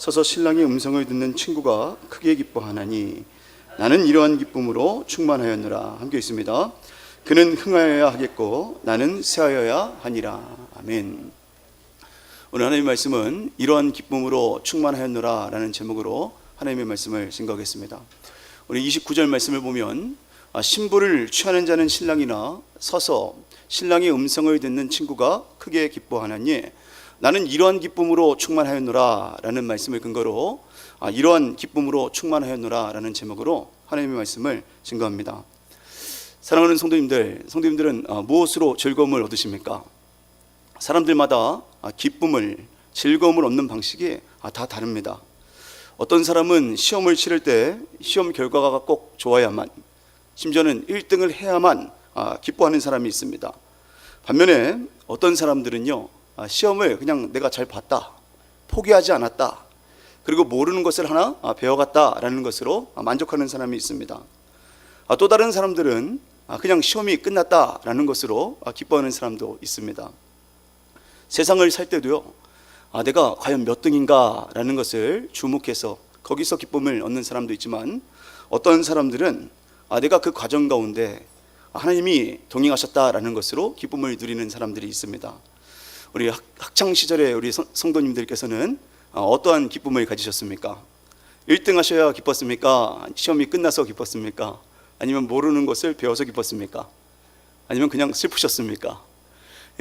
서서 신랑의 음성을 듣는 친구가 크게 기뻐하나니 나는 이러한 기쁨으로 충만하였노라. 함께 있습니다. 그는 흥하여야 하겠고 나는 쇠하여야 하니라. 아멘. 오늘 하나님의 말씀은 이러한 기쁨으로 충만하였노라 라는 제목으로 하나님의 말씀을 증거하겠습니다. 우리 29절 말씀을 보면 신부를 취하는 자는 신랑이나 서서 신랑의 음성을 듣는 친구가 크게 기뻐하나니 나는 이러한 기쁨으로 충만하였노라 라는 말씀을 근거로 이러한 기쁨으로 충만하였노라 라는 제목으로 하나님의 말씀을 증거합니다. 사랑하는 성도님들은 무엇으로 즐거움을 얻으십니까? 사람들마다 기쁨을, 즐거움을 얻는 방식이 다 다릅니다. 어떤 사람은 시험을 치를 때 시험 결과가 꼭 좋아야만, 심지어는 1등을 해야만 기뻐하는 사람이 있습니다. 반면에 어떤 사람들은요, 시험을 그냥 내가 잘 봤다, 포기하지 않았다, 그리고 모르는 것을 하나 배워갔다라는 것으로 만족하는 사람이 있습니다. 또 다른 사람들은 그냥 시험이 끝났다라는 것으로 기뻐하는 사람도 있습니다. 세상을 살 때도요, 내가 과연 몇 등인가 라는 것을 주목해서 거기서 기쁨을 얻는 사람도 있지만, 어떤 사람들은 내가 그 과정 가운데 하나님이 동행하셨다라는 것으로 기쁨을 누리는 사람들이 있습니다. 우리 학창시절에 우리 성도님들께서는 어떠한 기쁨을 가지셨습니까? 1등 하셔야 기뻤습니까? 시험이 끝나서 기뻤습니까? 아니면 모르는 것을 배워서 기뻤습니까? 아니면 그냥 슬프셨습니까?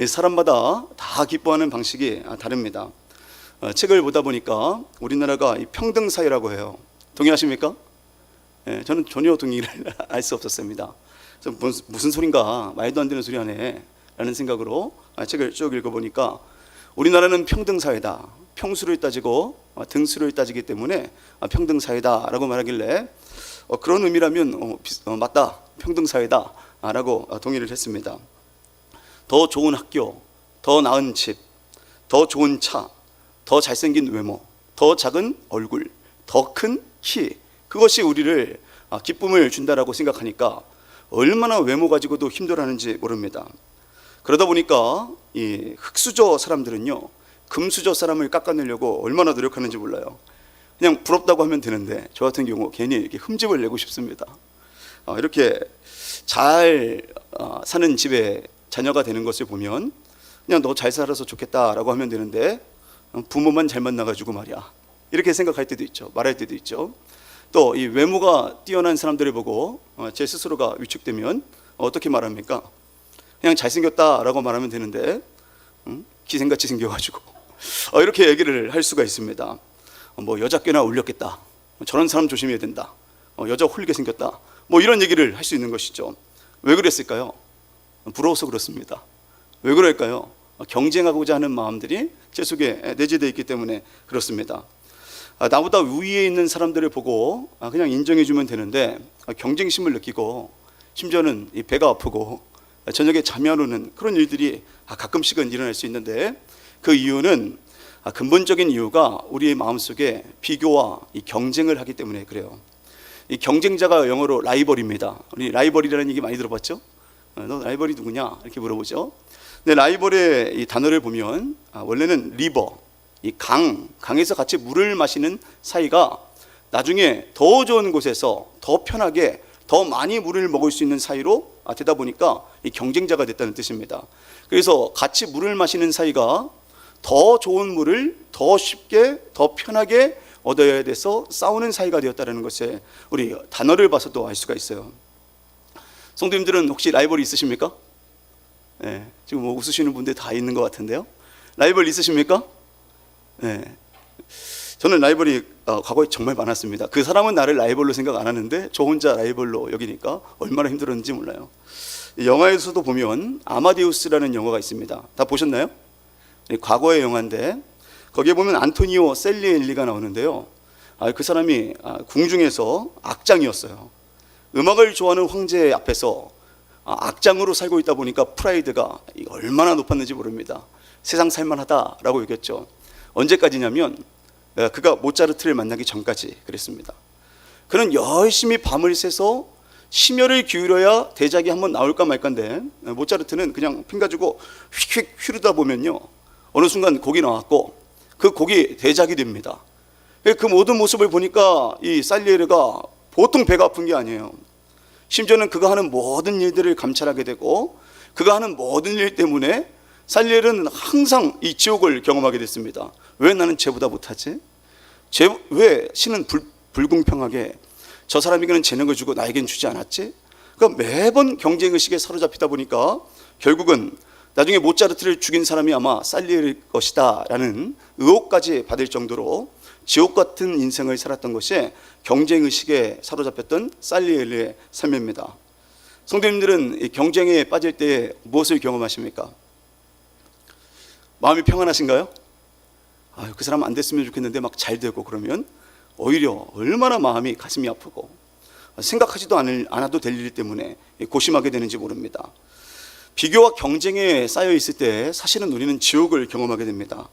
사람마다 다 기뻐하는 방식이 다릅니다. 책을 보다 보니까 우리나라가 평등사회라고 해요. 동의하십니까? 저는 전혀 동의를 알 수 없었습니다. 무슨 소린가, 말도 안 되는 소리 하네 라는 생각으로 책을 쭉 읽어보니까 우리나라는 평등사회다, 평수를 따지고 등수를 따지기 때문에 평등사회다 라고 말하길래 그런 의미라면 맞다, 평등사회다 라고 동의를 했습니다. 더 좋은 학교, 더 나은 집, 더 좋은 차, 더 잘생긴 외모, 더 작은 얼굴, 더 큰 키, 그것이 우리를 기쁨을 준다라고 생각하니까 얼마나 외모 가지고도 힘들어하는지 모릅니다. 그러다 보니까 이 흙수저 사람들은요, 금수저 사람을 깎아내려고 얼마나 노력하는지 몰라요. 그냥 부럽다고 하면 되는데 저 같은 경우 괜히 이렇게 흠집을 내고 싶습니다. 이렇게 잘 사는 집에 자녀가 되는 것을 보면 그냥 너 잘 살아서 좋겠다라고 하면 되는데 부모만 잘 만나가지고 말이야, 이렇게 생각할 때도 있죠. 말할 때도 있죠. 또 이 외모가 뛰어난 사람들을 보고 제 스스로가 위축되면 어떻게 말합니까? 그냥 잘생겼다라고 말하면 되는데 기생같이 생겨가지고 이렇게 얘기를 할 수가 있습니다. 뭐 여자 꽤나 울렸겠다, 저런 사람 조심해야 된다, 여자 홀리게 생겼다, 뭐 이런 얘기를 할 수 있는 것이죠. 왜 그랬을까요? 부러워서 그렇습니다. 왜 그럴까요? 경쟁하고자 하는 마음들이 제 속에 내재되어 있기 때문에 그렇습니다. 나보다 위에 있는 사람들을 보고 그냥 인정해주면 되는데 경쟁심을 느끼고 심지어는 이 배가 아프고 저녁에 잠이 안 오는 그런 일들이 가끔씩은 일어날 수 있는데, 그 이유는 근본적인 이유가 우리의 마음속에 비교와 이 경쟁을 하기 때문에 그래요. 이 경쟁자가 영어로 라이벌입니다. 우리 라이벌이라는 얘기 많이 들어봤죠? 너 라이벌이 누구냐? 이렇게 물어보죠. 근데 라이벌의 이 단어를 보면 원래는 리버, 이 강에서 같이 물을 마시는 사이가 나중에 더 좋은 곳에서 더 편하게 더 많이 물을 먹을 수 있는 사이로 되다 보니까 이 경쟁자가 됐다는 뜻입니다. 그래서 같이 물을 마시는 사이가 더 좋은 물을 더 쉽게 더 편하게 얻어야 돼서 싸우는 사이가 되었다는 것에 우리 단어를 봐서도 알 수가 있어요. 성도님들은 혹시 라이벌이 있으십니까? 네, 지금 뭐 웃으시는 분들 다 있는 것 같은데요. 라이벌 있으십니까? 네, 저는 라이벌이 과거에 정말 많았습니다. 그 사람은 나를 라이벌로 생각 안 하는데 저 혼자 라이벌로 여기니까 얼마나 힘들었는지 몰라요. 영화에서도 보면 아마데우스라는 영화가 있습니다. 다 보셨나요? 과거의 영화인데 거기에 보면 안토니오 셀리엘리가 나오는데요. 그 사람이 궁중에서 악장이었어요. 음악을 좋아하는 황제 앞에서 악장으로 살고 있다 보니까 프라이드가 얼마나 높았는지 모릅니다. 세상 살만하다라고 여겼죠. 언제까지냐면 그가 모차르트를 만나기 전까지 그랬습니다. 그는 열심히 밤을 새서 심혈을 기울여야 대작이 한번 나올까 말까인데, 모차르트는 그냥 핀 가지고 휙휙 휘르다 보면요, 어느 순간 곡이 나왔고 그 곡이 대작이 됩니다. 그 모든 모습을 보니까 이 살리에르가 보통 배가 아픈 게 아니에요. 심지어는 그가 하는 모든 일들을 감찰하게 되고 그가 하는 모든 일 때문에 살리에르는 항상 이 지옥을 경험하게 됐습니다. 왜 나는 쟤보다 못하지? 왜 신은 불공평하게 저 사람에게는 재능을 주고 나에겐 주지 않았지? 그러니까 매번 경쟁의식에 사로잡히다 보니까 결국은 나중에 모차르트를 죽인 사람이 아마 살리에르일 것이다 라는 의혹까지 받을 정도로 지옥 같은 인생을 살았던 것이 경쟁의식에 사로잡혔던 살리에르의 삶입니다. 성도님들은 경쟁에 빠질 때 무엇을 경험하십니까? 마음이 평안하신가요? 그 사람 안 됐으면 좋겠는데 막 잘 되고 그러면 오히려 얼마나 마음이 가슴이 아프고 생각하지도 않아도 될 일 때문에 고심하게 되는지 모릅니다. 비교와 경쟁에 쌓여 있을 때 사실은 우리는 지옥을 경험하게 됩니다.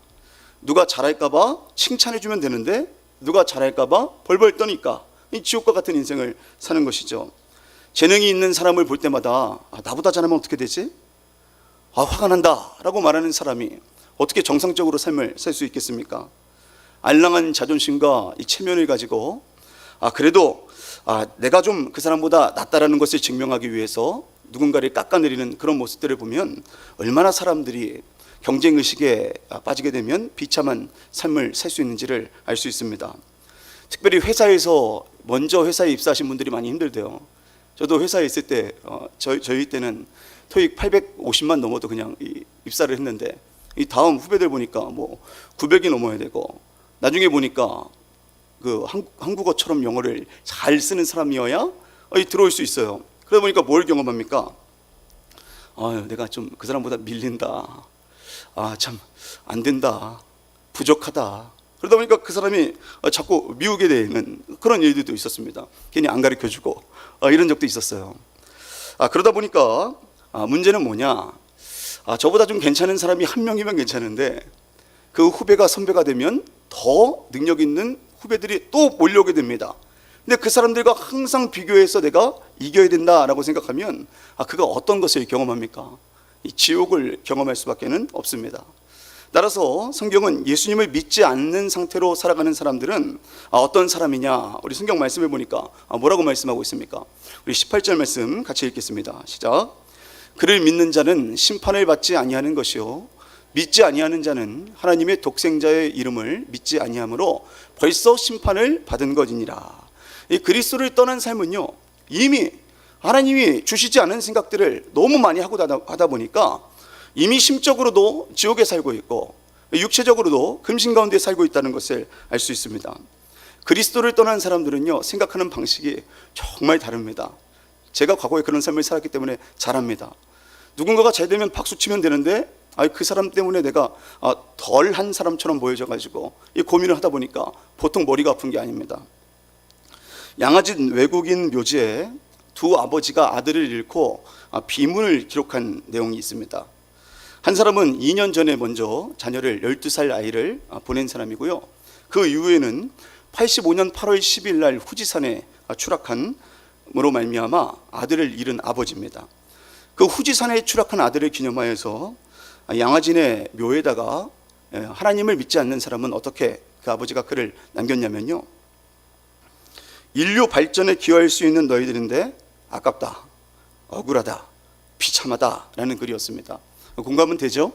누가 잘할까봐 칭찬해주면 되는데 누가 잘할까봐 벌벌 떠니까 이 지옥과 같은 인생을 사는 것이죠. 재능이 있는 사람을 볼 때마다 나보다 잘하면 어떻게 되지? 화가 난다 라고 말하는 사람이 어떻게 정상적으로 삶을 살 수 있겠습니까? 알랑한 자존심과 이 체면을 가지고 그래도 내가 좀 그 사람보다 낫다라는 것을 증명하기 위해서 누군가를 깎아내리는 그런 모습들을 보면 얼마나 사람들이 경쟁의식에 빠지게 되면 비참한 삶을 살 수 있는지를 알 수 있습니다. 특별히 회사에서 먼저 회사에 입사하신 분들이 많이 힘들대요. 저도 회사에 있을 때 저희 때는 토익 850만 넘어도 그냥 입사를 했는데 이 다음 후배들 보니까 뭐 900이 넘어야 되고 나중에 보니까 그 한국어처럼 영어를 잘 쓰는 사람이어야 들어올 수 있어요. 그러다 보니까 뭘 경험합니까? 내가 좀 그 사람보다 밀린다. 참 안 된다. 부족하다. 그러다 보니까 그 사람이 자꾸 미우게 되는 그런 일들도 있었습니다. 괜히 안 가르쳐주고 이런 적도 있었어요. 그러다 보니까 문제는 뭐냐? 저보다 좀 괜찮은 사람이 한 명이면 괜찮은데 그 후배가 선배가 되면 더 능력 있는 후배들이 또 몰려오게 됩니다. 근데 그 사람들과 항상 비교해서 내가 이겨야 된다라고 생각하면 그가 어떤 것을 경험합니까? 이 지옥을 경험할 수밖에는 없습니다. 따라서 성경은 예수님을 믿지 않는 상태로 살아가는 사람들은 어떤 사람이냐? 우리 성경 말씀을 보니까 뭐라고 말씀하고 있습니까? 우리 18절 말씀 같이 읽겠습니다. 시작. 그를 믿는 자는 심판을 받지 아니하는 것이요 믿지 아니하는 자는 하나님의 독생자의 이름을 믿지 아니하므로 벌써 심판을 받은 것이니라. 이 그리스도를 떠난 삶은요 이미 하나님이 주시지 않은 생각들을 너무 많이 하다 보니까 이미 심적으로도 지옥에 살고 있고 육체적으로도 금신 가운데 살고 있다는 것을 알 수 있습니다. 그리스도를 떠난 사람들은요 생각하는 방식이 정말 다릅니다. 제가 과거에 그런 삶을 살았기 때문에 잘합니다. 누군가가 잘 되면 박수 치면 되는데 그 사람 때문에 내가 덜한 사람처럼 보여져가지고 이 고민을 하다 보니까 보통 머리가 아픈 게 아닙니다. 양아진 외국인 묘지에 두 아버지가 아들을 잃고 비문을 기록한 내용이 있습니다. 한 사람은 2년 전에 먼저 자녀를 12살 아이를 보낸 사람이고요. 그 이후에는 85년 8월 10일 날 후지산에 추락함으로 말미암아 아들을 잃은 아버지입니다. 그 후지산에 추락한 아들을 기념하여서 양아진의 묘에다가 하나님을 믿지 않는 사람은 어떻게 그 아버지가 글을 남겼냐면요, 인류 발전에 기여할 수 있는 너희들인데 아깝다, 억울하다, 비참하다 라는 글이었습니다. 공감은 되죠?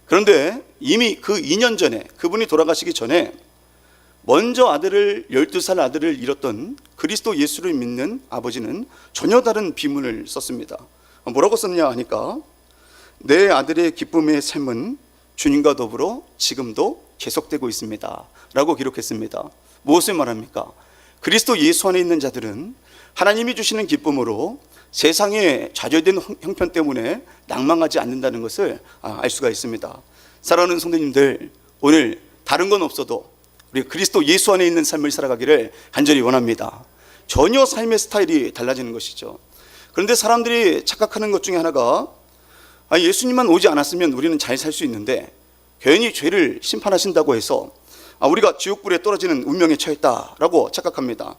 그런데 이미 그 2년 전에 그분이 돌아가시기 전에 먼저 12살 아들을 잃었던 그리스도 예수를 믿는 아버지는 전혀 다른 비문을 썼습니다. 뭐라고 썼냐 하니까 내 아들의 기쁨의 삶은 주님과 더불어 지금도 계속되고 있습니다 라고 기록했습니다. 무엇을 말합니까? 그리스도 예수 안에 있는 자들은 하나님이 주시는 기쁨으로 세상의 좌절된 형편 때문에 낭망하지 않는다는 것을 알 수가 있습니다. 사랑하는 성도님들, 오늘 다른 건 없어도 우리 그리스도 예수 안에 있는 삶을 살아가기를 간절히 원합니다. 전혀 삶의 스타일이 달라지는 것이죠. 그런데 사람들이 착각하는 것 중에 하나가 예수님만 오지 않았으면 우리는 잘 살 수 있는데 괜히 죄를 심판하신다고 해서 우리가 지옥불에 떨어지는 운명에 처했다라고 착각합니다.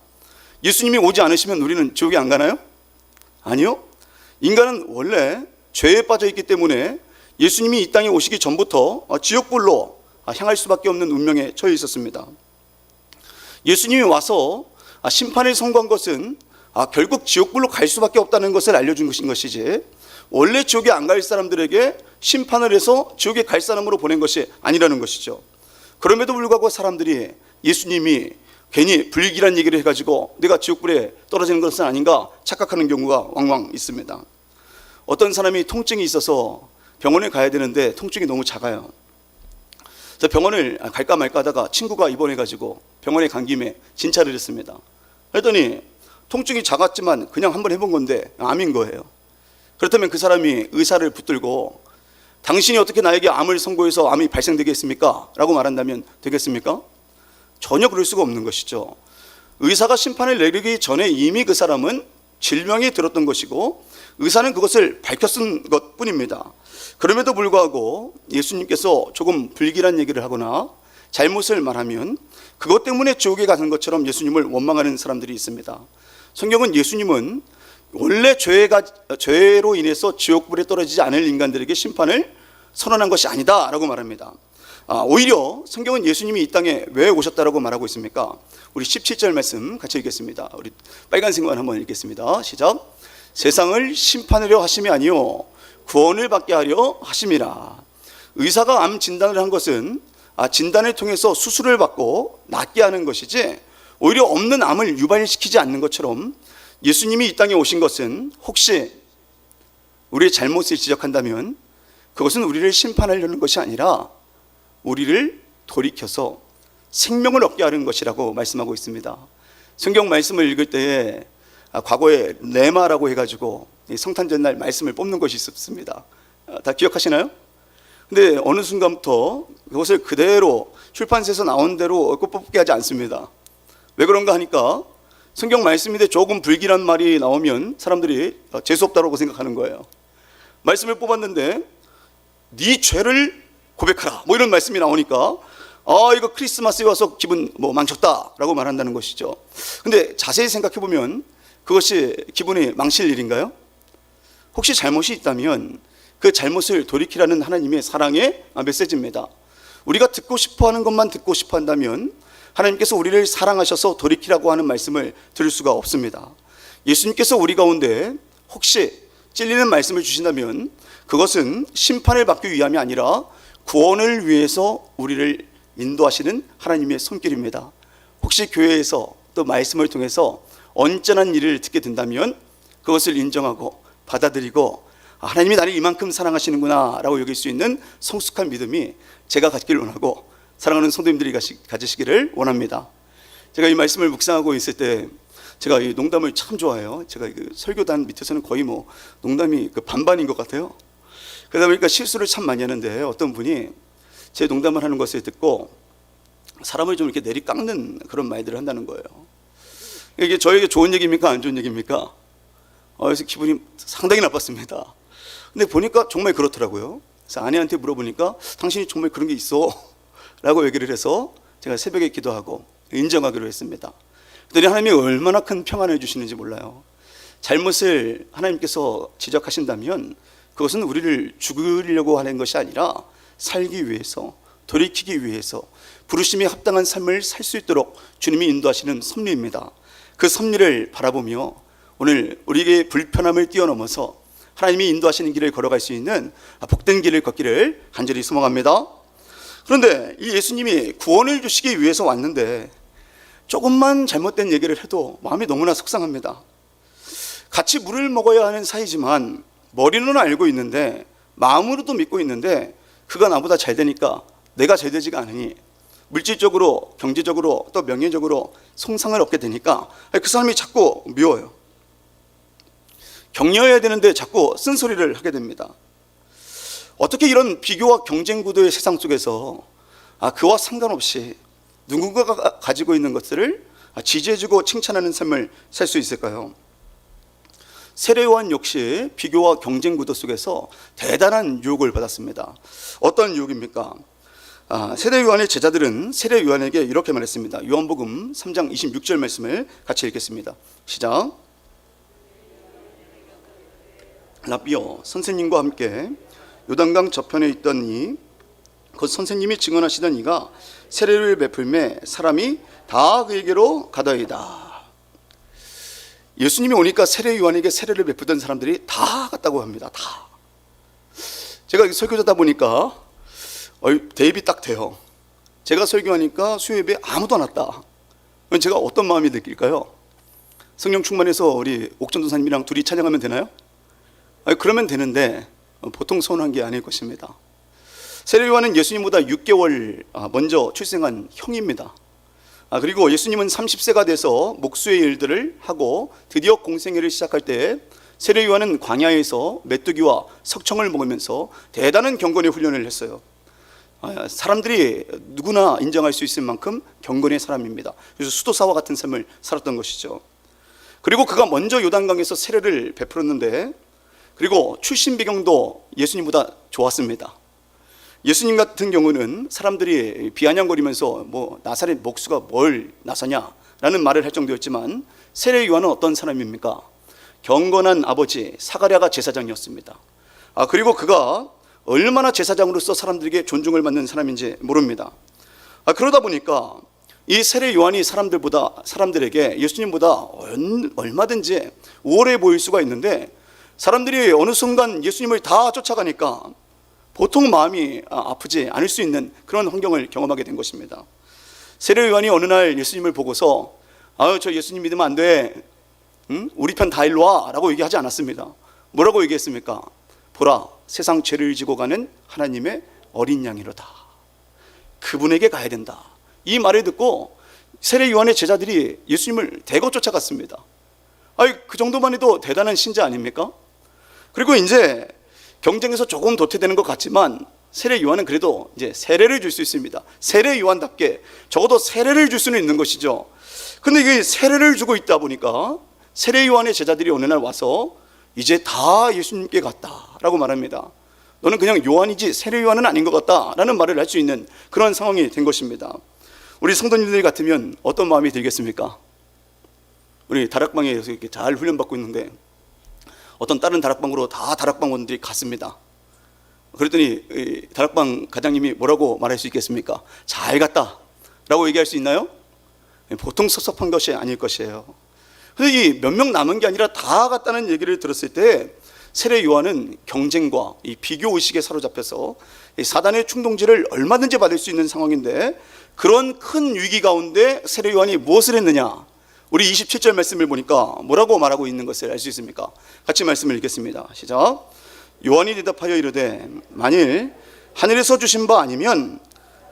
예수님이 오지 않으시면 우리는 지옥에 안 가나요? 아니요. 인간은 원래 죄에 빠져 있기 때문에 예수님이 이 땅에 오시기 전부터 지옥불로 향할 수밖에 없는 운명에 처해 있었습니다. 예수님이 와서 심판을 선고한 것은 결국 지옥불로 갈 수밖에 없다는 것을 알려준 것인 것이지, 원래 지옥에 안 갈 사람들에게 심판을 해서 지옥에 갈 사람으로 보낸 것이 아니라는 것이죠. 그럼에도 불구하고 사람들이 예수님이 괜히 불길한 얘기를 해가지고 내가 지옥불에 떨어지는 것은 아닌가 착각하는 경우가 왕왕 있습니다. 어떤 사람이 통증이 있어서 병원에 가야 되는데 통증이 너무 작아요. 그래서 병원을 갈까 말까 하다가 친구가 입원해가지고 병원에 간 김에 진찰을 했습니다. 그랬더니 통증이 작았지만 그냥 한번 해본 건데 암인 거예요. 그렇다면 그 사람이 의사를 붙들고 당신이 어떻게 나에게 암을 선고해서 암이 발생되겠습니까? 라고 말한다면 되겠습니까? 전혀 그럴 수가 없는 것이죠. 의사가 심판을 내리기 전에 이미 그 사람은 질병이 들었던 것이고 의사는 그것을 밝혀 쓴 것뿐입니다. 그럼에도 불구하고 예수님께서 조금 불길한 얘기를 하거나 잘못을 말하면 그것 때문에 지옥에 가는 것처럼 예수님을 원망하는 사람들이 있습니다. 성경은 예수님은 원래 죄로 인해서 지옥불에 떨어지지 않을 인간들에게 심판을 선언한 것이 아니다 라고 말합니다. 오히려 성경은 예수님이 이 땅에 왜 오셨다라고 말하고 있습니까? 우리 17절 말씀 같이 읽겠습니다. 우리 빨간색만 한번 읽겠습니다. 시작. 세상을 심판하려 하심이 아니요 구원을 받게 하려 하심이라. 의사가 암 진단을 한 것은 진단을 통해서 수술을 받고 낫게 하는 것이지 오히려 없는 암을 유발시키지 않는 것처럼 예수님이 이 땅에 오신 것은 혹시 우리의 잘못을 지적한다면 그것은 우리를 심판하려는 것이 아니라 우리를 돌이켜서 생명을 얻게 하는 것이라고 말씀하고 있습니다. 성경 말씀을 읽을 때에 과거에 레마라고 해가지고 성탄절날 말씀을 뽑는 것이 있었습니다. 다 기억하시나요? 근데 어느 순간부터 그것을 그대로 출판사에서 나온 대로 뽑게 하지 않습니다. 왜 그런가 하니까 성경 말씀인데 조금 불길한 말이 나오면 사람들이 재수없다고 생각하는 거예요. 말씀을 뽑았는데 네 죄를 고백하라 뭐 이런 말씀이 나오니까 이거 크리스마스에 와서 기분 망쳤다 라고 말한다는 것이죠. 근데 자세히 생각해 보면 그것이 기분이 망칠 일인가요? 혹시 잘못이 있다면 그 잘못을 돌이키라는 하나님의 사랑의 메시지입니다. 우리가 듣고 싶어하는 것만 듣고 싶어 한다면 하나님께서 우리를 사랑하셔서 돌이키라고 하는 말씀을 들을 수가 없습니다. 예수님께서 우리 가운데 혹시 찔리는 말씀을 주신다면 그것은 심판을 받기 위함이 아니라 구원을 위해서 우리를 인도하시는 하나님의 손길입니다. 혹시 교회에서 또 말씀을 통해서 언짢은 일을 듣게 된다면 그것을 인정하고 받아들이고 하나님이 나를 이만큼 사랑하시는구나 라고 여길 수 있는 성숙한 믿음이 제가 갖기를 원하고 사랑하는 성도님들이 가지시기를 원합니다. 제가 이 말씀을 묵상하고 있을 때 제가 이 농담을 참 좋아해요. 제가 설교단 밑에서는 거의 농담이 반반인 것 같아요. 그러다 보니까 실수를 참 많이 하는데 어떤 분이 제 농담을 하는 것을 듣고 사람을 좀 이렇게 내리 깎는 그런 말들을 한다는 거예요. 이게 저에게 좋은 얘기입니까? 안 좋은 얘기입니까? 그래서 기분이 상당히 나빴습니다. 근데 보니까 정말 그렇더라고요. 그래서 아내한테 물어보니까 당신이 정말 그런 게 있어 라고 얘기를 해서 제가 새벽에 기도하고 인정하기로 했습니다. 그랬더니 하나님이 얼마나 큰 평안을 주시는지 몰라요. 잘못을 하나님께서 지적하신다면 그것은 우리를 죽이려고 하는 것이 아니라 살기 위해서, 돌이키기 위해서 부르심에 합당한 삶을 살 수 있도록 주님이 인도하시는 섭리입니다. 그 섭리를 바라보며 오늘 우리에게 불편함을 뛰어넘어서 하나님이 인도하시는 길을 걸어갈 수 있는 복된 길을 걷기를 간절히 소망합니다. 그런데 이 예수님이 구원을 주시기 위해서 왔는데 조금만 잘못된 얘기를 해도 마음이 너무나 속상합니다. 같이 물을 먹어야 하는 사이지만 머리는 알고 있는데 마음으로도 믿고 있는데 그가 나보다 잘 되니까 내가 잘 되지가 않으니 물질적으로 경제적으로 또 명예적으로 손상을 얻게 되니까 그 사람이 자꾸 미워요. 격려해야 되는데 자꾸 쓴소리를 하게 됩니다. 어떻게 이런 비교와 경쟁 구도의 세상 속에서 그와 상관없이 누군가가 가지고 있는 것들을 지지해주고 칭찬하는 삶을 살 수 있을까요? 세례 요한 역시 비교와 경쟁 구도 속에서 대단한 유혹을 받았습니다. 어떤 유혹입니까? 세례 요한의 제자들은 세례 요한에게 이렇게 말했습니다. 요한복음 3장 26절 말씀을 같이 읽겠습니다. 시작. 라비어, 선생님과 함께 요단강 저편에 있던 이 곧 선생님이 증언하시던 이가 세례를 베풀매 사람이 다 그에게로 가더이다. 예수님이 오니까 세례 요한에게 세례를 베푸던 사람들이 다 갔다고 합니다. 다. 제가 설교자다 보니까 대입이 딱 돼요. 제가 설교하니까 수요예배 아무도 안 왔다. 제가 어떤 마음이 느낄까요? 성령 충만해서 우리 옥전도사님이랑 둘이 찬양하면 되나요? 그러면 되는데 보통 서운한 게 아닐 것입니다. 세례 요한은 예수님보다 6개월 먼저 출생한 형입니다. 그리고 예수님은 30세가 돼서 목수의 일들을 하고 드디어 공생애를 시작할 때 세례 요한은 광야에서 메뚜기와 석청을 먹으면서 대단한 경건의 훈련을 했어요. 사람들이 누구나 인정할 수 있을 만큼 경건의 사람입니다. 그래서 수도사와 같은 삶을 살았던 것이죠. 그리고 그가 먼저 요단강에서 세례를 베풀었는데, 그리고 출신 배경도 예수님보다 좋았습니다. 예수님 같은 경우는 사람들이 비아냥거리면서 나사렛 목수가 뭘 나서냐라는 말을 할 정도였지만, 세례 요한은 어떤 사람입니까? 경건한 아버지 사가랴가 제사장이었습니다. 그리고 그가 얼마나 제사장으로서 사람들에게 존중을 받는 사람인지 모릅니다. 그러다 보니까 이 세례 요한이 사람들에게 예수님보다 얼마든지 우월해 보일 수가 있는데, 사람들이 어느 순간 예수님을 다 쫓아가니까 보통 마음이 아프지 않을 수 있는 그런 환경을 경험하게 된 것입니다. 세례 요한이 어느 날 예수님을 보고서 저 예수님 믿으면 안 돼, 우리 편 다 일로 와 라고 얘기하지 않았습니다. 뭐라고 얘기했습니까? 보라, 세상 죄를 지고 가는 하나님의 어린 양이로다. 그분에게 가야 된다. 이 말을 듣고 세례 요한의 제자들이 예수님을 대거 쫓아갔습니다. 그 정도만 해도 대단한 신자 아닙니까? 그리고 이제 경쟁에서 조금 도태되는 것 같지만 세례 요한은 그래도 이제 세례를 줄 수 있습니다. 세례 요한답게 적어도 세례를 줄 수는 있는 것이죠. 근데 이게 세례를 주고 있다 보니까 세례 요한의 제자들이 어느 날 와서 이제 다 예수님께 갔다라고 말합니다. 너는 그냥 요한이지 세례 요한은 아닌 것 같다라는 말을 할 수 있는 그런 상황이 된 것입니다. 우리 성도님들 같으면 어떤 마음이 들겠습니까? 우리 다락방에서 이렇게 잘 훈련받고 있는데 어떤 다른 다락방으로 다 다락방원들이 갔습니다. 그랬더니 다락방 과장님이 뭐라고 말할 수 있겠습니까? 잘 갔다 라고 얘기할 수 있나요? 보통 섭섭한 것이 아닐 것이에요. 근데 이 몇 명 남은 게 아니라 다 갔다는 얘기를 들었을 때 세례 요한은 경쟁과 이 비교 의식에 사로잡혀서 이 사단의 충동질을 얼마든지 받을 수 있는 상황인데, 그런 큰 위기 가운데 세례 요한이 무엇을 했느냐? 우리 27절 말씀을 보니까 뭐라고 말하고 있는 것을 알 수 있습니까? 같이 말씀을 읽겠습니다. 시작. 요한이 대답하여 이르되 만일 하늘에서 주신 바 아니면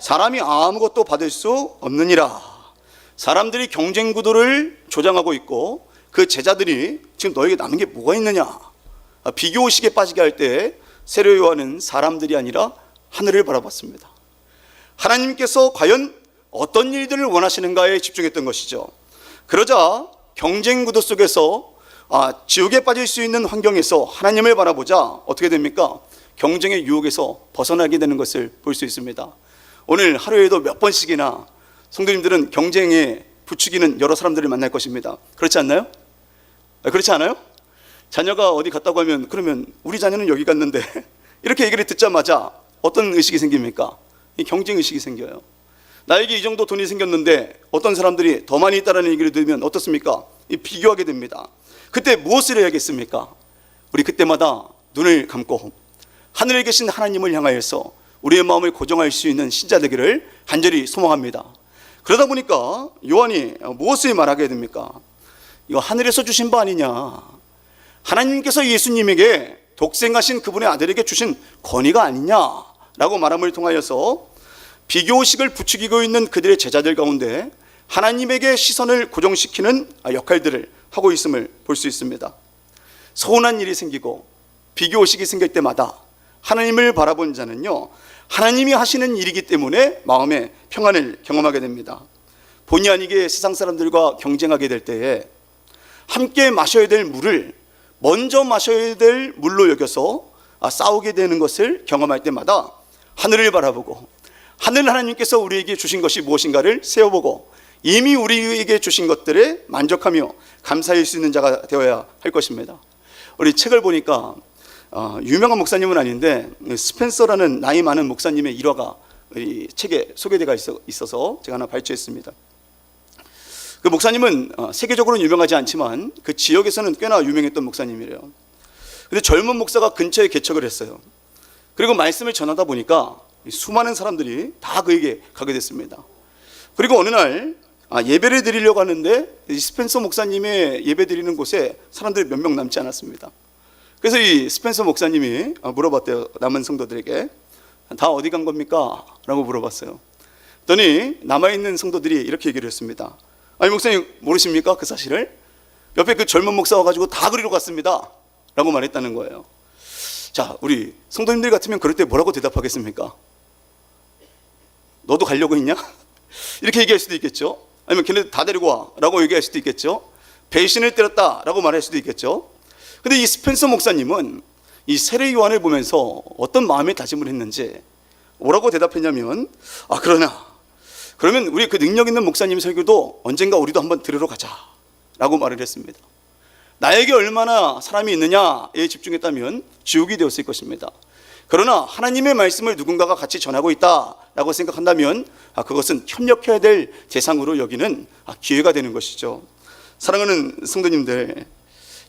사람이 아무것도 받을 수 없느니라. 사람들이 경쟁 구도를 조장하고 있고 그 제자들이 지금 너에게 남은 게 뭐가 있느냐? 비교 의식에 빠지게 할 때 세례 요한은 사람들이 아니라 하늘을 바라봤습니다. 하나님께서 과연 어떤 일들을 원하시는가에 집중했던 것이죠. 그러자 경쟁 구도 속에서 지옥에 빠질 수 있는 환경에서 하나님을 바라보자 어떻게 됩니까? 경쟁의 유혹에서 벗어나게 되는 것을 볼 수 있습니다. 오늘 하루에도 몇 번씩이나 성도님들은 경쟁에 부추기는 여러 사람들을 만날 것입니다. 그렇지 않나요? 그렇지 않아요? 자녀가 어디 갔다고 하면 그러면 우리 자녀는 여기 갔는데 이렇게 얘기를 듣자마자 어떤 의식이 생깁니까? 이 경쟁 의식이 생겨요. 나에게 이 정도 돈이 생겼는데 어떤 사람들이 더 많이 있다는 얘기를 들으면 어떻습니까? 비교하게 됩니다. 그때 무엇을 해야겠습니까? 우리 그때마다 눈을 감고 하늘에 계신 하나님을 향하여서 우리의 마음을 고정할 수 있는 신자 되기를 간절히 소망합니다. 그러다 보니까 요한이 무엇을 말하게 됩니까? 이거 하늘에서 주신 바 아니냐? 하나님께서 예수님에게 독생하신 그분의 아들에게 주신 권위가 아니냐라고 말함을 통하여서 비교의식을 부추기고 있는 그들의 제자들 가운데 하나님에게 시선을 고정시키는 역할들을 하고 있음을 볼 수 있습니다. 서운한 일이 생기고 비교의식이 생길 때마다 하나님을 바라본 자는요, 하나님이 하시는 일이기 때문에 마음의 평안을 경험하게 됩니다. 본의 아니게 세상 사람들과 경쟁하게 될 때에 함께 마셔야 될 물을 먼저 마셔야 될 물로 여겨서 싸우게 되는 것을 경험할 때마다 하늘을 바라보고 하늘 하나님께서 우리에게 주신 것이 무엇인가를 세워보고 이미 우리에게 주신 것들에 만족하며 감사할 수 있는 자가 되어야 할 것입니다. 우리 책을 보니까 유명한 목사님은 아닌데 스펜서라는 나이 많은 목사님의 일화가 이 책에 소개되어 있어서 제가 하나 발췌했습니다. 그 목사님은 세계적으로는 유명하지 않지만 그 지역에서는 꽤나 유명했던 목사님이래요. 근데 젊은 목사가 근처에 개척을 했어요. 그리고 말씀을 전하다 보니까 수많은 사람들이 다 그에게 가게 됐습니다. 그리고 어느 날 예배를 드리려고 하는데 이 스펜서 목사님의 예배 드리는 곳에 사람들이 몇 명 남지 않았습니다. 그래서 이 스펜서 목사님이 물어봤대요. 남은 성도들에게 다 어디 간 겁니까? 라고 물어봤어요. 그랬더니 남아있는 성도들이 이렇게 얘기를 했습니다. 아니 목사님 모르십니까? 그 사실을? 옆에 그 젊은 목사 와가지고 다 그리러 갔습니다 라고 말했다는 거예요. 자, 우리 성도님들 같으면 그럴 때 뭐라고 대답하겠습니까? 너도 가려고 했냐? 이렇게 얘기할 수도 있겠죠. 아니면 걔네들 다 데리고 와 라고 얘기할 수도 있겠죠. 배신을 때렸다 라고 말할 수도 있겠죠. 근데 이 스펜서 목사님은 이 세례 요한을 보면서 어떤 마음의 다짐을 했는지 뭐라고 대답했냐면 그러면 우리 그 능력 있는 목사님 설교도 언젠가 우리도 한번 들으러 가자 라고 말을 했습니다. 나에게 얼마나 사람이 있느냐에 집중했다면 지옥이 되었을 것입니다. 그러나 하나님의 말씀을 누군가가 같이 전하고 있다라고 생각한다면 그것은 협력해야 될 대상으로 여기는 기회가 되는 것이죠. 사랑하는 성도님들,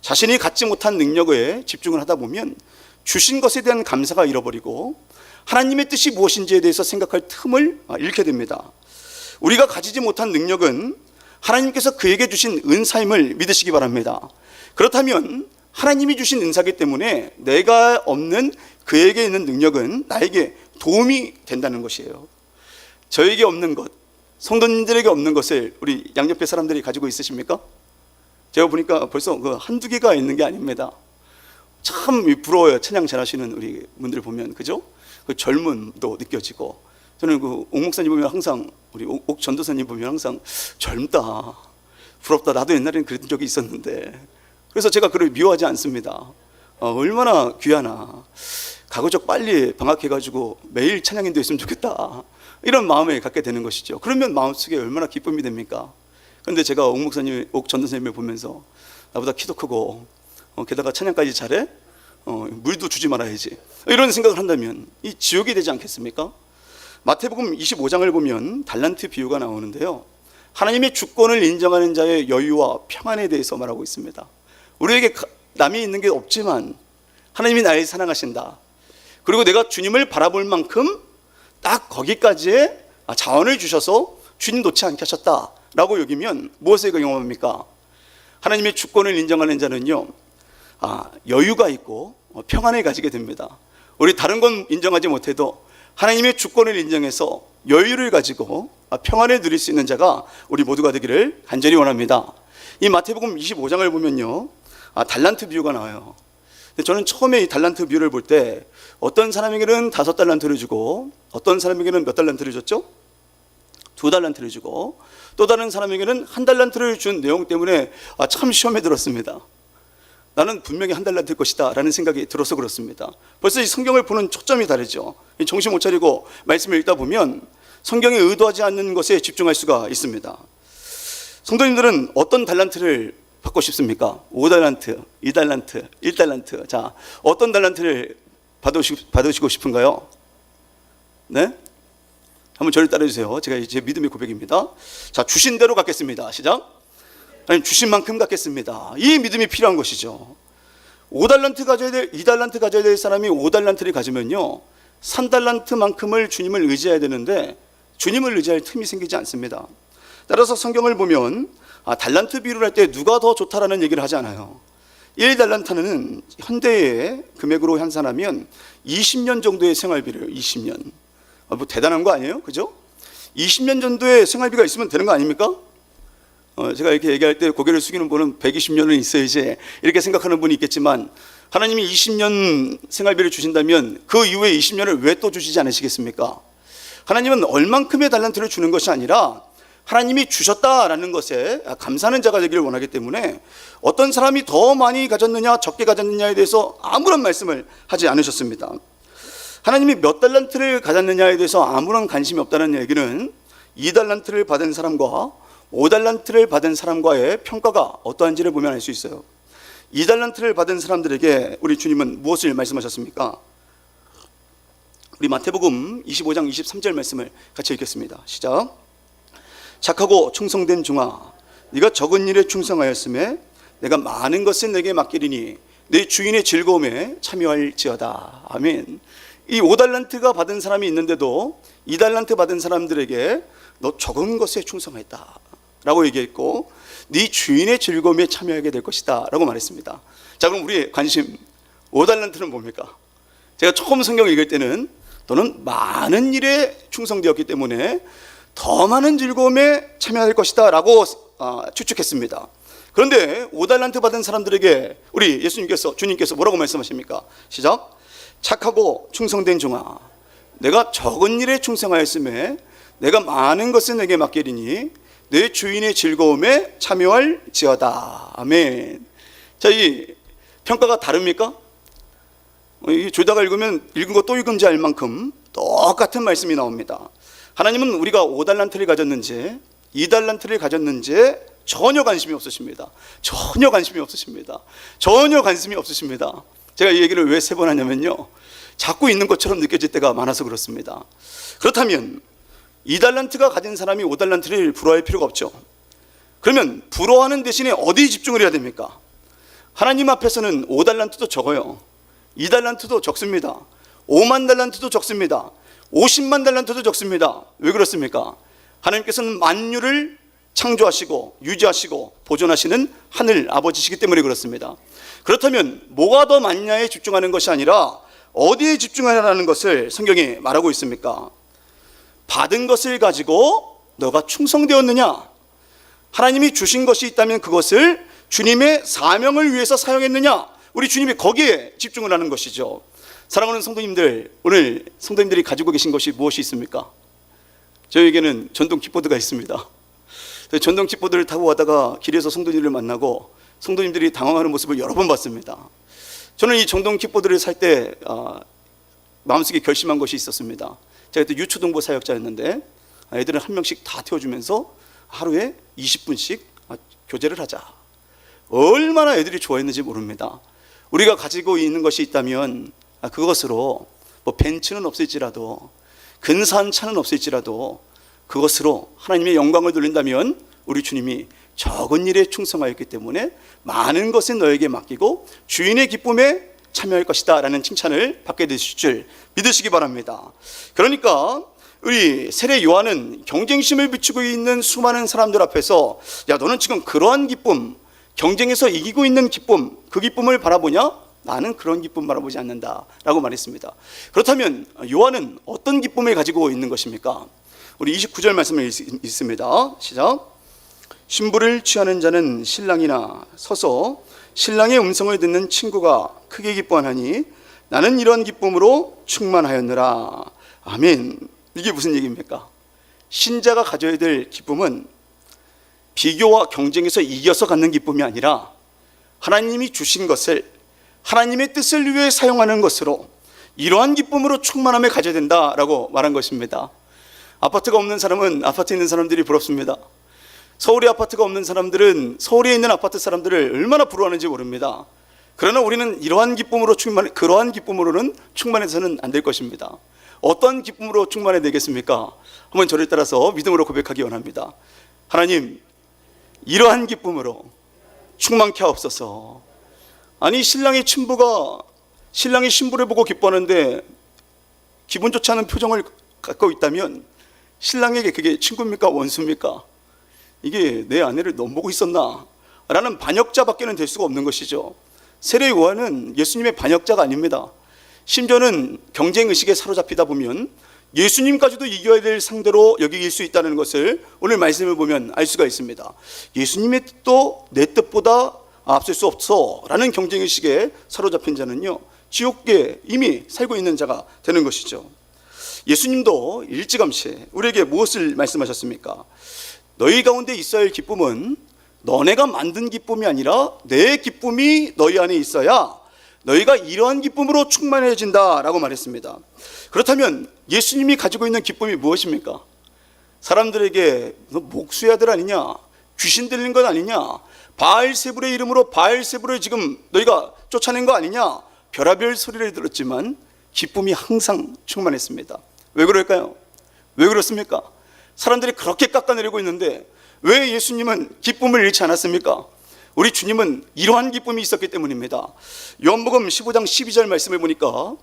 자신이 갖지 못한 능력에 집중을 하다 보면 주신 것에 대한 감사가 잃어버리고 하나님의 뜻이 무엇인지에 대해서 생각할 틈을 잃게 됩니다. 우리가 가지지 못한 능력은 하나님께서 그에게 주신 은사임을 믿으시기 바랍니다. 그렇다면 하나님이 주신 은사이기 때문에 내가 없는 그에게 있는 능력은 나에게 도움이 된다는 것이에요. 저에게 없는 것, 성도님들에게 없는 것을 우리 양옆에 사람들이 가지고 있으십니까? 제가 보니까 벌써 그 한두 개가 있는 게 아닙니다. 참 부러워요. 찬양 잘하시는 우리 분들 보면, 그죠? 그 젊음도 느껴지고, 저는 그 옥 목사님 보면 항상, 우리 옥 전도사님 보면 항상 젊다, 부럽다, 나도 옛날에는 그런 적이 있었는데, 그래서 제가 그를 미워하지 않습니다. 얼마나 귀하나, 가급적 빨리 방학해가지고 매일 찬양인도 했으면 좋겠다, 이런 마음을 갖게 되는 것이죠. 그러면 마음속에 얼마나 기쁨이 됩니까? 그런데 제가 옥 목사님, 옥 전도사님을 보면서 나보다 키도 크고 게다가 찬양까지 잘해? 물도 주지 말아야지, 이런 생각을 한다면 이 지옥이 되지 않겠습니까? 마태복음 25장을 보면 달란트 비유가 나오는데요, 하나님의 주권을 인정하는 자의 여유와 평안에 대해서 말하고 있습니다. 우리에게 남이 있는 게 없지만 하나님이 나를 사랑하신다, 그리고 내가 주님을 바라볼 만큼 딱 거기까지의 자원을 주셔서 주님 놓지 않게 하셨다 라고 여기면 무엇을 경험합니까? 하나님의 주권을 인정하는 자는요, 여유가 있고 평안을 가지게 됩니다. 우리 다른 건 인정하지 못해도 하나님의 주권을 인정해서 여유를 가지고 평안을 누릴 수 있는 자가 우리 모두가 되기를 간절히 원합니다. 이 마태복음 25장을 보면요, 달란트 비유가 나와요. 근데 저는 처음에 이 달란트 비유를 볼 때 어떤 사람에게는 5달란트를 주고 어떤 사람에게는 몇 달란트를 줬죠? 2달란트를 주고 또 다른 사람에게는 1달란트를 준 내용 때문에 참 시험에 들었습니다. 나는 분명히 1달란트일 것이다 라는 생각이 들어서 그렇습니다. 벌써 이 성경을 보는 초점이 다르죠. 정신 못 차리고 말씀을 읽다 보면 성경에 의도하지 않는 것에 집중할 수가 있습니다. 성도님들은 어떤 달란트를 받고 싶습니까? 5달란트, 2달란트, 1달란트. 자, 어떤 달란트를 받으시고 싶은가요? 네? 한번 저를 따라주세요. 제가 이제 믿음의 고백입니다. 자, 주신 대로 갚겠습니다. 시작. 아니, 주신 만큼 갚겠습니다. 이 믿음이 필요한 것이죠. 5달란트 가져야 될, 2달란트 가져야 될 사람이 5달란트를 가지면요, 3달란트만큼을 주님을 의지해야 되는데 주님을 의지할 틈이 생기지 않습니다. 따라서 성경을 보면 달란트 비유를 할 때 누가 더 좋다라는 얘기를 하지 않아요. 1달란트는 현대의 금액으로 환산하면 20년 정도의 생활비를, 20년. 뭐 대단한 거 아니에요? 그죠? 20년 정도의 생활비가 있으면 되는 거 아닙니까? 제가 이렇게 얘기할 때 고개를 숙이는 분은 120년은 있어야지 이렇게 생각하는 분이 있겠지만, 하나님이 20년 생활비를 주신다면 그 이후에 20년을 왜 또 주시지 않으시겠습니까? 하나님은 얼만큼의 달란트를 주는 것이 아니라 하나님이 주셨다라는 것에 감사하는 자가 되기를 원하기 때문에 어떤 사람이 더 많이 가졌느냐 적게 가졌느냐에 대해서 아무런 말씀을 하지 않으셨습니다. 하나님이 몇 달란트를 가졌느냐에 대해서 아무런 관심이 없다는 얘기는 2달란트를 받은 사람과 5달란트를 받은 사람과의 평가가 어떠한지를 보면 알 수 있어요. 2달란트를 받은 사람들에게 우리 주님은 무엇을 말씀하셨습니까? 우리 마태복음 25장 23절 말씀을 같이 읽겠습니다. 시작. 착하고 충성된 종아, 네가 적은 일에 충성하였음에 내가 많은 것을 내게 맡기리니 내 주인의 즐거움에 참여할지어다. 아멘. 이 5달란트가 받은 사람이 있는데도 2달란트 받은 사람들에게 너 적은 것에 충성했다 라고 얘기했고, 네 주인의 즐거움에 참여하게 될 것이다 라고 말했습니다. 자, 그럼 우리의 관심 5달란트는 뭡니까? 제가 처음 성경을 읽을 때는 너는 많은 일에 충성되었기 때문에 더 많은 즐거움에 참여할 것이다 라고 추측했습니다. 그런데 5달란트 받은 사람들에게 우리 주님께서 뭐라고 말씀하십니까? 시작. 착하고 충성된 종아, 내가 적은 일에 충성하였음에 내가 많은 것을 내게 맡기리니 내 주인의 즐거움에 참여할지어다. 아멘. 자, 이 평가가 다릅니까? 조다가 읽으면 읽은 거 또 읽은지 알 만큼 똑같은 말씀이 나옵니다. 하나님은 우리가 5달란트를 가졌는지 2달란트를 가졌는지 전혀 관심이 없으십니다. 전혀 관심이 없으십니다. 전혀 관심이 없으십니다. 제가 이 얘기를 왜 3번 하냐면요, 자꾸 있는 것처럼 느껴질 때가 많아서 그렇습니다. 그렇다면 2달란트가 가진 사람이 5달란트를 부러워할 필요가 없죠. 그러면 부러워하는 대신에 어디에 집중을 해야 됩니까? 하나님 앞에서는 5달란트도 적어요. 2달란트도 적습니다. 5만 달란트도 적습니다. 50만 달란트도 적습니다. 왜 그렇습니까? 하나님께서는 만유를 창조하시고 유지하시고 보존하시는 하늘 아버지시기 때문에 그렇습니다. 그렇다면 뭐가 더 많냐에 집중하는 것이 아니라 어디에 집중하라는 것을 성경이 말하고 있습니까? 받은 것을 가지고 너가 충성되었느냐? 하나님이 주신 것이 있다면 그것을 주님의 사명을 위해서 사용했느냐? 우리 주님이 거기에 집중을 하는 것이죠. 사랑하는 성도님들, 오늘 성도님들이 가지고 계신 것이 무엇이 있습니까? 저에게는 전동 킥보드가 있습니다. 전동 킥보드를 타고 가다가 길에서 성도님들을 만나고 성도님들이 당황하는 모습을 여러 번 봤습니다. 저는 이 전동 킥보드를 살 때 마음속에 결심한 것이 있었습니다. 제가 그때 유초등부 사역자였는데 애들을 한 명씩 다 태워주면서 하루에 20분씩 교제를 하자. 얼마나 애들이 좋아했는지 모릅니다. 우리가 가지고 있는 것이 있다면 그것으로 뭐 벤츠는 없을지라도 근사한 차는 없을지라도 그것으로 하나님의 영광을 돌린다면 우리 주님이 적은 일에 충성하였기 때문에 많은 것은 너에게 맡기고 주인의 기쁨에 참여할 것이다 라는 칭찬을 받게 되실 줄 믿으시기 바랍니다. 그러니까 우리 세례 요한은 경쟁심을 비추고 있는 수많은 사람들 앞에서 야, 너는 지금 그러한 기쁨, 경쟁에서 이기고 있는 기쁨, 그 기쁨을 바라보냐? 나는 그런 기쁨 바라보지 않는다 라고 말했습니다. 그렇다면 요한은 어떤 기쁨을 가지고 있는 것입니까? 우리 29절 말씀을 읽습니다. 시작. 신부를 취하는 자는 신랑이나 서서 신랑의 음성을 듣는 친구가 크게 기뻐하나니 나는 이런 기쁨으로 충만하였느라. 아멘. 이게 무슨 얘기입니까? 신자가 가져야 될 기쁨은 비교와 경쟁에서 이겨서 갖는 기쁨이 아니라 하나님이 주신 것을 하나님의 뜻을 위해 사용하는 것으로 이러한 기쁨으로 충만함을 가져야 된다라고 말한 것입니다. 아파트가 없는 사람은 아파트에 있는 사람들이 부럽습니다. 서울에 아파트가 없는 사람들은 서울에 있는 아파트 사람들을 얼마나 부러워하는지 모릅니다. 그러나 우리는 이러한 기쁨으로 그러한 기쁨으로는 충만해서는 안 될 것입니다. 어떤 기쁨으로 충만해야 되겠습니까? 한번 저를 따라서 믿음으로 고백하기 원합니다. 하나님, 이러한 기쁨으로 충만케 하옵소서. 아니, 신랑의 친부가 신랑이 신부를 보고 기뻐하는데 기분 좋지 않은 표정을 갖고 있다면 신랑에게 그게 친구입니까? 원수입니까? 이게 내 아내를 너무 보고 있었나? 라는 반역자밖에는 될 수가 없는 것이죠. 세례 요한은 예수님의 반역자가 아닙니다. 심지어는 경쟁의식에 사로잡히다 보면 예수님까지도 이겨야 될 상대로 여길 수 있다는 것을 오늘 말씀을 보면 알 수가 있습니다. 예수님의 뜻도 내 뜻보다 앞설 수 없어 라는 경쟁의식에 사로잡힌 자는요, 지옥계에 이미 살고 있는 자가 되는 것이죠. 예수님도 일찌감치 우리에게 무엇을 말씀하셨습니까? 너희 가운데 있어야 할 기쁨은 너네가 만든 기쁨이 아니라 내 기쁨이 너희 안에 있어야 너희가 이러한 기쁨으로 충만해진다 라고 말했습니다. 그렇다면 예수님이 가지고 있는 기쁨이 무엇입니까? 사람들에게 너 목수의 아들 아니냐? 귀신 들린 것 아니냐? 바알세불의 이름으로 바알세불을 지금 너희가 쫓아낸 거 아니냐? 별의별 소리를 들었지만 기쁨이 항상 충만했습니다. 왜 그럴까요? 왜 그렇습니까? 사람들이 그렇게 깎아내리고 있는데 왜 예수님은 기쁨을 잃지 않았습니까? 우리 주님은 이러한 기쁨이 있었기 때문입니다. 요한복음 15장 12절 말씀을 보니까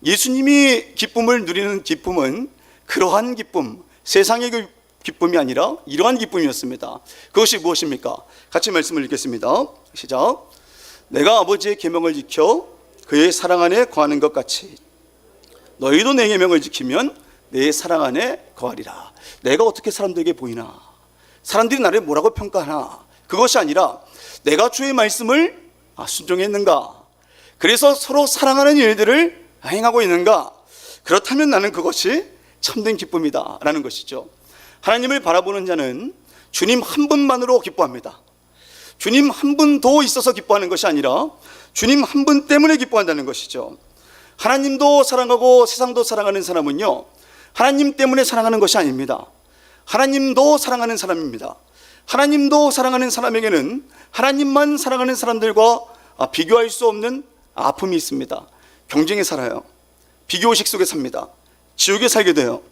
예수님이 기쁨을 누리는 기쁨은 그러한 기쁨, 세상의 기쁨이 아니라 이러한 기쁨이었습니다. 그것이 무엇입니까? 같이 말씀을 읽겠습니다. 시작. 내가 아버지의 계명을 지켜 그의 사랑 안에 거하는 것 같이 너희도 내 계명을 지키면 내 사랑 안에 거하리라. 내가 어떻게 사람들에게 보이나? 사람들이 나를 뭐라고 평가하나? 그것이 아니라 내가 주의 말씀을 순종했는가? 그래서 서로 사랑하는 일들을 행하고 있는가? 그렇다면 나는 그것이 참된 기쁨이다 라는 것이죠. 하나님을 바라보는 자는 주님 한 분만으로 기뻐합니다. 주님 한 분 더 있어서 기뻐하는 것이 아니라 주님 한 분 때문에 기뻐한다는 것이죠. 하나님도 사랑하고 세상도 사랑하는 사람은요, 하나님 때문에 사랑하는 것이 아닙니다. 하나님도 사랑하는 사람입니다. 하나님도 사랑하는 사람에게는 하나님만 사랑하는 사람들과 비교할 수 없는 아픔이 있습니다. 경쟁에 살아요. 비교의식 속에 삽니다. 지옥에 살게 돼요.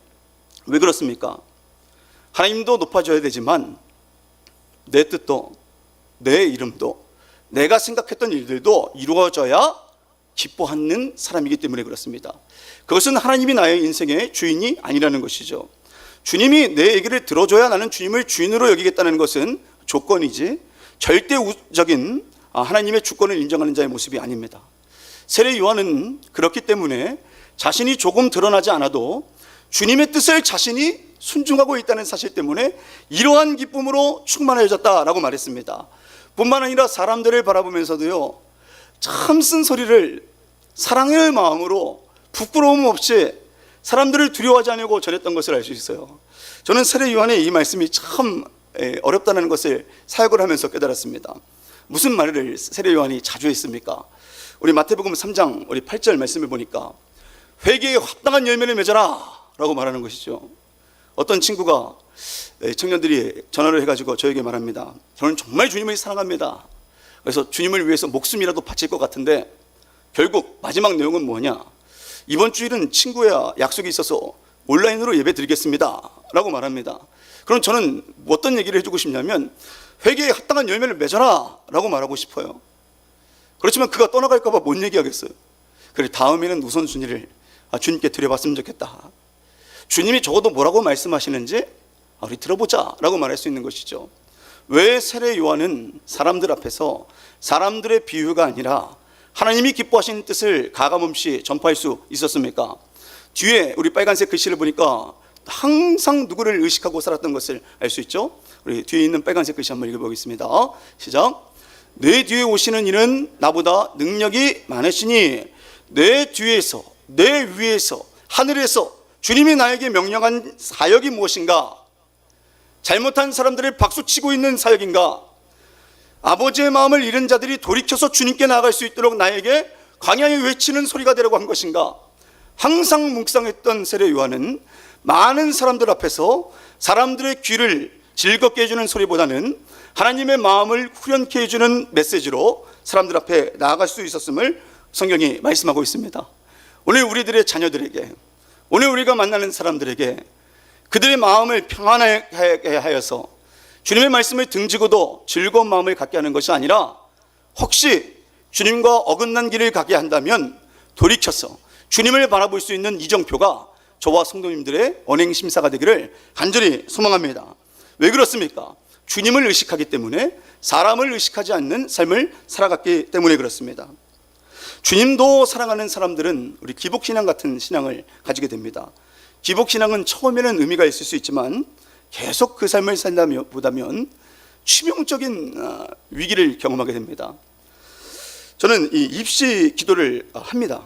왜 그렇습니까? 하나님도 높아져야 되지만 내 뜻도 내 이름도 내가 생각했던 일들도 이루어져야 기뻐하는 사람이기 때문에 그렇습니다. 그것은 하나님이 나의 인생의 주인이 아니라는 것이죠. 주님이 내 얘기를 들어줘야 나는 주님을 주인으로 여기겠다는 것은 조건이지 절대적인 하나님의 주권을 인정하는 자의 모습이 아닙니다. 세례 요한은 그렇기 때문에 자신이 조금 드러나지 않아도 주님의 뜻을 자신이 순종하고 있다는 사실 때문에 이러한 기쁨으로 충만해졌다라고 말했습니다. 뿐만 아니라 사람들을 바라보면서도요, 참 쓴소리를 사랑의 마음으로 부끄러움 없이 사람들을 두려워하지 않으려고 전했던 것을 알 수 있어요. 저는 세례 요한의 이 말씀이 참 어렵다는 것을 사역을 하면서 깨달았습니다. 무슨 말을 세례 요한이 자주 했습니까? 우리 마태복음 3장 우리 8절 말씀을 보니까 회개에 합당한 열매를 맺어라 라고 말하는 것이죠. 어떤 친구가 청년들이 전화를 해가지고 저에게 말합니다. 저는 정말 주님을 사랑합니다. 그래서 주님을 위해서 목숨이라도 바칠 것 같은데 결국 마지막 내용은 뭐냐? 이번 주일은 친구와 약속이 있어서 온라인으로 예배 드리겠습니다 라고 말합니다. 그럼 저는 어떤 얘기를 해주고 싶냐면 회개에 합당한 열매를 맺어라 라고 말하고 싶어요. 그렇지만 그가 떠나갈까 봐 못 얘기하겠어요. 그래, 다음에는 우선순위를 주님께 드려봤으면 좋겠다. 주님이 적어도 뭐라고 말씀하시는지 우리 들어보자 라고 말할 수 있는 것이죠. 왜 세례 요한은 사람들 앞에서 사람들의 비유가 아니라 하나님이 기뻐하시는 뜻을 가감없이 전파할 수 있었습니까? 뒤에 우리 빨간색 글씨를 보니까 항상 누구를 의식하고 살았던 것을 알 수 있죠. 우리 뒤에 있는 빨간색 글씨 한번 읽어보겠습니다. 시작. 내 뒤에 오시는 이는 나보다 능력이 많으시니 내 뒤에서 내 위에서 하늘에서 주님이 나에게 명령한 사역이 무엇인가? 잘못한 사람들을 박수치고 있는 사역인가? 아버지의 마음을 잃은 자들이 돌이켜서 주님께 나아갈 수 있도록 나에게 광야에 외치는 소리가 되려고 한 것인가? 항상 묵상했던 세례 요한은 많은 사람들 앞에서 사람들의 귀를 즐겁게 해주는 소리보다는 하나님의 마음을 후련케 해주는 메시지로 사람들 앞에 나아갈 수 있었음을 성경이 말씀하고 있습니다. 오늘 우리들의 자녀들에게, 오늘 우리가 만나는 사람들에게 그들의 마음을 평안하게 하여서 주님의 말씀을 등지고도 즐거운 마음을 갖게 하는 것이 아니라 혹시 주님과 어긋난 길을 가게 한다면 돌이켜서 주님을 바라볼 수 있는 이정표가 저와 성도님들의 언행심사가 되기를 간절히 소망합니다. 왜 그렇습니까? 주님을 의식하기 때문에 사람을 의식하지 않는 삶을 살아갔기 때문에 그렇습니다. 주님도 사랑하는 사람들은 우리 기복신앙 같은 신앙을 가지게 됩니다. 기복신앙은 처음에는 의미가 있을 수 있지만 계속 그 삶을 살다 보다면 치명적인 위기를 경험하게 됩니다. 저는 이 입시 기도를 합니다.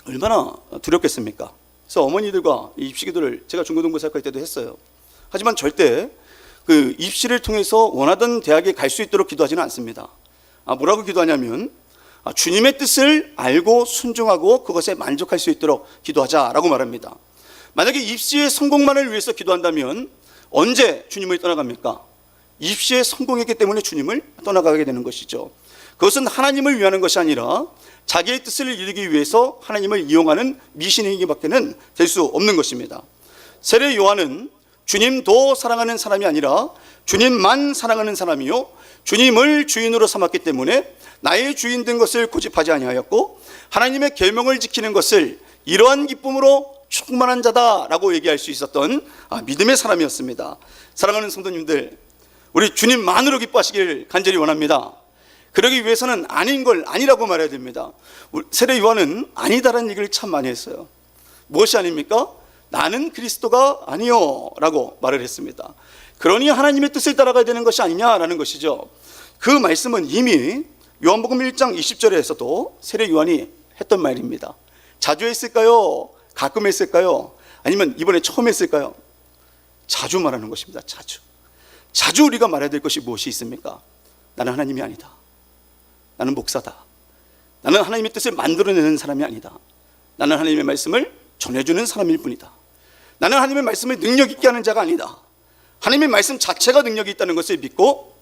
얼마나 두렵겠습니까? 그래서 어머니들과 이 입시 기도를 제가 중고등부 사역할 때도 했어요. 하지만 절대 그 입시를 통해서 원하던 대학에 갈 수 있도록 기도하지는 않습니다. 뭐라고 기도하냐면 주님의 뜻을 알고 순종하고 그것에 만족할 수 있도록 기도하자라고 말합니다. 만약에 입시의 성공만을 위해서 기도한다면 언제 주님을 떠나갑니까? 입시에 성공했기 때문에 주님을 떠나가게 되는 것이죠. 그것은 하나님을 위하는 것이 아니라 자기의 뜻을 이루기 위해서 하나님을 이용하는 미신행위밖에는 될 수 없는 것입니다. 세례 요한은 주님도 사랑하는 사람이 아니라 주님만 사랑하는 사람이요 주님을 주인으로 삼았기 때문에 나의 주인 된 것을 고집하지 아니하였고 하나님의 계명을 지키는 것을 이러한 기쁨으로 충만한 자다라고 얘기할 수 있었던 믿음의 사람이었습니다. 사랑하는 성도님들, 우리 주님만으로 기뻐하시길 간절히 원합니다. 그러기 위해서는 아닌 걸 아니라고 말해야 됩니다. 세례 요한은 아니다라는 얘기를 참 많이 했어요. 무엇이 아닙니까? 나는 그리스도가 아니요 라고 말을 했습니다. 그러니 하나님의 뜻을 따라가야 되는 것이 아니냐라는 것이죠. 그 말씀은 이미 요한복음 1장 20절에서도 세례 요한이 했던 말입니다. 자주 했을까요? 가끔 했을까요? 아니면 이번에 처음 했을까요? 자주 말하는 것입니다. 자주 우리가 말해야 될 것이 무엇이 있습니까? 나는 하나님이 아니다. 나는 목사다. 나는 하나님의 뜻을 만들어내는 사람이 아니다. 나는 하나님의 말씀을 전해주는 사람일 뿐이다. 나는 하나님의 말씀을 능력 있게 하는 자가 아니다. 하나님의 말씀 자체가 능력이 있다는 것을 믿고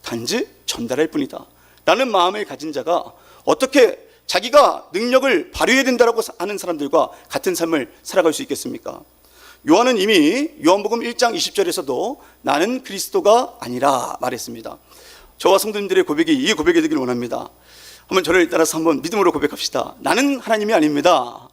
단지 전달할 뿐이다 라는 마음을 가진 자가 어떻게 자기가 능력을 발휘해야 된다고 하는 사람들과 같은 삶을 살아갈 수 있겠습니까? 요한은 이미 요한복음 1장 20절에서도 나는 그리스도가 아니라 말했습니다. 저와 성도님들의 고백이 이 고백이 되기를 원합니다. 한번 저를 따라서 한번 믿음으로 고백합시다. 나는 하나님이 아닙니다.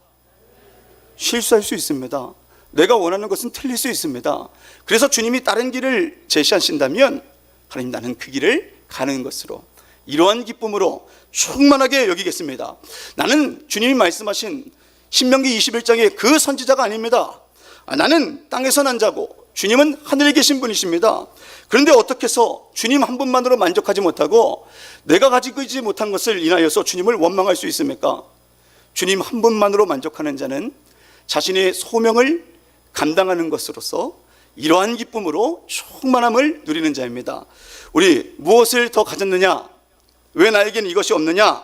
실수할 수 있습니다. 내가 원하는 것은 틀릴 수 있습니다. 그래서 주님이 다른 길을 제시하신다면 하나님 나는 그 길을 가는 것으로 이러한 기쁨으로 충만하게 여기겠습니다. 나는 주님이 말씀하신 신명기 21장의 그 선지자가 아닙니다. 나는 땅에서 난 자고 주님은 하늘에 계신 분이십니다. 그런데 어떻게 해서 주님 한 분만으로 만족하지 못하고 내가 가지고 있지 못한 것을 인하여서 주님을 원망할 수 있습니까? 주님 한 분만으로 만족하는 자는 자신의 소명을 감당하는 것으로서 이러한 기쁨으로 충만함을 누리는 자입니다. 우리 무엇을 더 가졌느냐? 왜 나에게는 이것이 없느냐?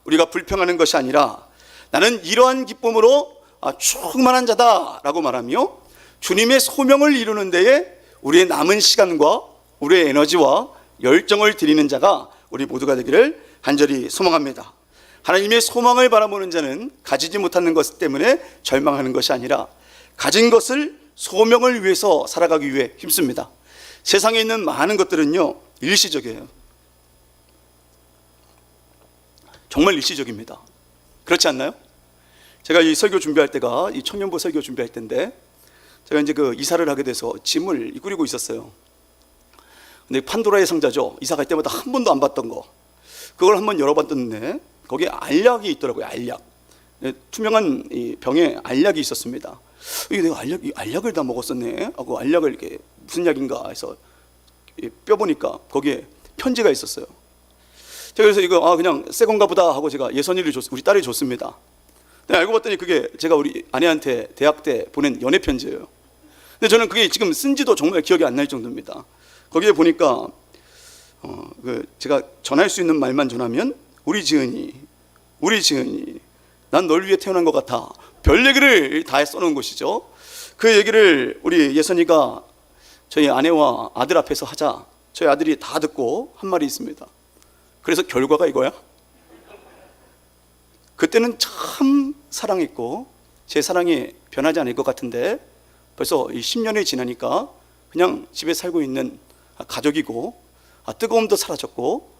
우리가 불평하는 것이 아니라 나는 이러한 기쁨으로 충만한 자다라고 말하며 주님의 소명을 이루는 데에 우리의 남은 시간과 우리의 에너지와 열정을 드리는 자가 우리 모두가 되기를 간절히 소망합니다. 하나님의 소망을 바라보는 자는 가지지 못하는 것 때문에 절망하는 것이 아니라 가진 것을 소명을 위해서 살아가기 위해 힘씁니다. 세상에 있는 많은 것들은요 일시적이에요. 정말 일시적입니다. 그렇지 않나요? 제가 이 설교 준비할 때가 이 청년부 설교 준비할 때인데 제가 이제 그 이사를 하게 돼서 짐을 꾸리고 있었어요. 근데 판도라의 상자죠. 이사 갈 때마다 한 번도 안 봤던 거. 그걸 한번 열어봤는데 거기에 알약이 있더라고요. 알약. 투명한 이 병에 알약이 있었습니다. 이게 내가 알약을 다 먹었었네 하고 알약을 이렇게 무슨 약인가 해서 뼈보니까 거기에 편지가 있었어요. 제가 그래서 이거 그냥 새 건가 보다 하고 제가 예선이를 우리 딸이 줬습니다. 근데 알고 봤더니 그게 제가 우리 아내한테 대학 때 보낸 연애 편지예요. 근데 저는 그게 지금 쓴지도 정말 기억이 안 날 정도입니다. 거기에 보니까 제가 전할 수 있는 말만 전하면 우리 지은이 난 널 위해 태어난 것 같아. 별 얘기를 다 써놓은 것이죠. 그 얘기를 우리 예선이가 저희 아내와 아들 앞에서 하자 저희 아들이 다 듣고 한 말이 있습니다. 그래서 결과가 이거야? 그때는 참 사랑했고 제 사랑이 변하지 않을 것 같은데 벌써 10년이 지나니까 그냥 집에 살고 있는 가족이고 뜨거움도 사라졌고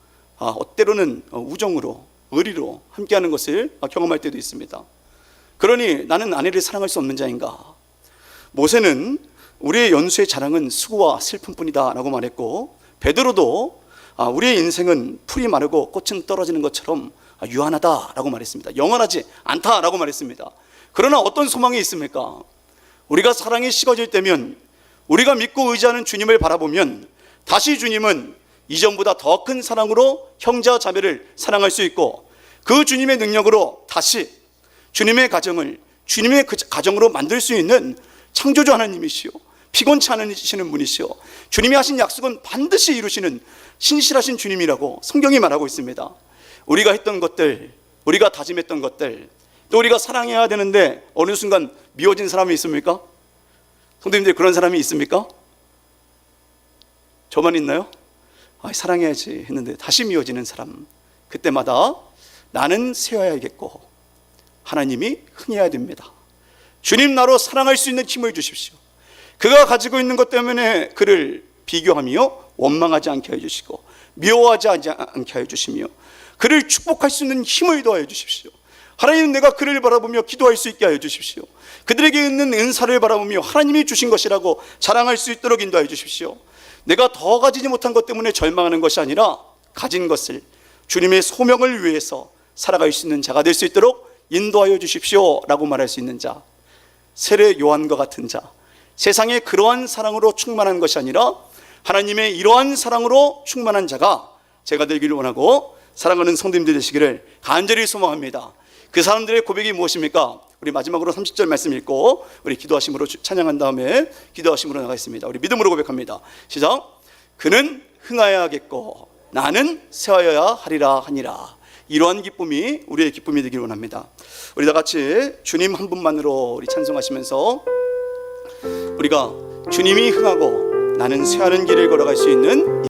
때로는 우정으로 의리로 함께하는 것을 경험할 때도 있습니다. 그러니 나는 아내를 사랑할 수 없는 자인가? 모세는 우리의 연수의 자랑은 수고와 슬픔뿐이다 라고 말했고 베드로도 우리의 인생은 풀이 마르고 꽃은 떨어지는 것처럼 유한하다 라고 말했습니다. 영원하지 않다 라고 말했습니다. 그러나 어떤 소망이 있습니까? 우리가 사랑이 식어질 때면 우리가 믿고 의지하는 주님을 바라보면 다시 주님은 이전보다 더 큰 사랑으로 형제와 자매를 사랑할 수 있고 그 주님의 능력으로 다시 주님의 가정을 주님의 가정으로 만들 수 있는 창조주 하나님이시오 피곤치 않으시는 분이시오 주님이 하신 약속은 반드시 이루시는 신실하신 주님이라고 성경이 말하고 있습니다. 우리가 했던 것들, 우리가 다짐했던 것들, 또 우리가 사랑해야 되는데 어느 순간 미워진 사람이 있습니까? 성도님들 그런 사람이 있습니까? 저만 있나요? 사랑해야지 했는데 다시 미워지는 사람, 그때마다 나는 세워야겠고 하나님이 흥해야 됩니다. 주님 나로 사랑할 수 있는 힘을 주십시오. 그가 가지고 있는 것 때문에 그를 비교하며 원망하지 않게 해주시고 미워하지 않게 해주시며 그를 축복할 수 있는 힘을 더하여 주십시오. 하나님, 내가 그를 바라보며 기도할 수 있게 하여 주십시오. 그들에게 있는 은사를 바라보며 하나님이 주신 것이라고 자랑할 수 있도록 인도하여 주십시오. 내가 더 가지지 못한 것 때문에 절망하는 것이 아니라 가진 것을 주님의 소명을 위해서 살아갈 수 있는 자가 될 수 있도록 인도하여 주십시오 라고 말할 수 있는 자, 세례 요한과 같은 자, 세상에 그러한 사랑으로 충만한 것이 아니라 하나님의 이러한 사랑으로 충만한 자가 제가 되기를 원하고 사랑하는 성도님들 되시기를 간절히 소망합니다. 그 사람들의 고백이 무엇입니까? 우리 마지막으로 30절 말씀 읽고 우리 기도하심으로 찬양한 다음에 기도하심으로 나가겠습니다. 우리 믿음으로 고백합니다. 시작. 그는 흥하여야겠고 나는 세하여야 하리라 하니라. 이러한 기쁨이 우리의 기쁨이 되기를 원합니다. 우리 다 같이 주님 한 분만으로 우리 찬송하시면서 우리가 주님이 흥하고 나는 쇠하는 길을 걸어갈 수 있는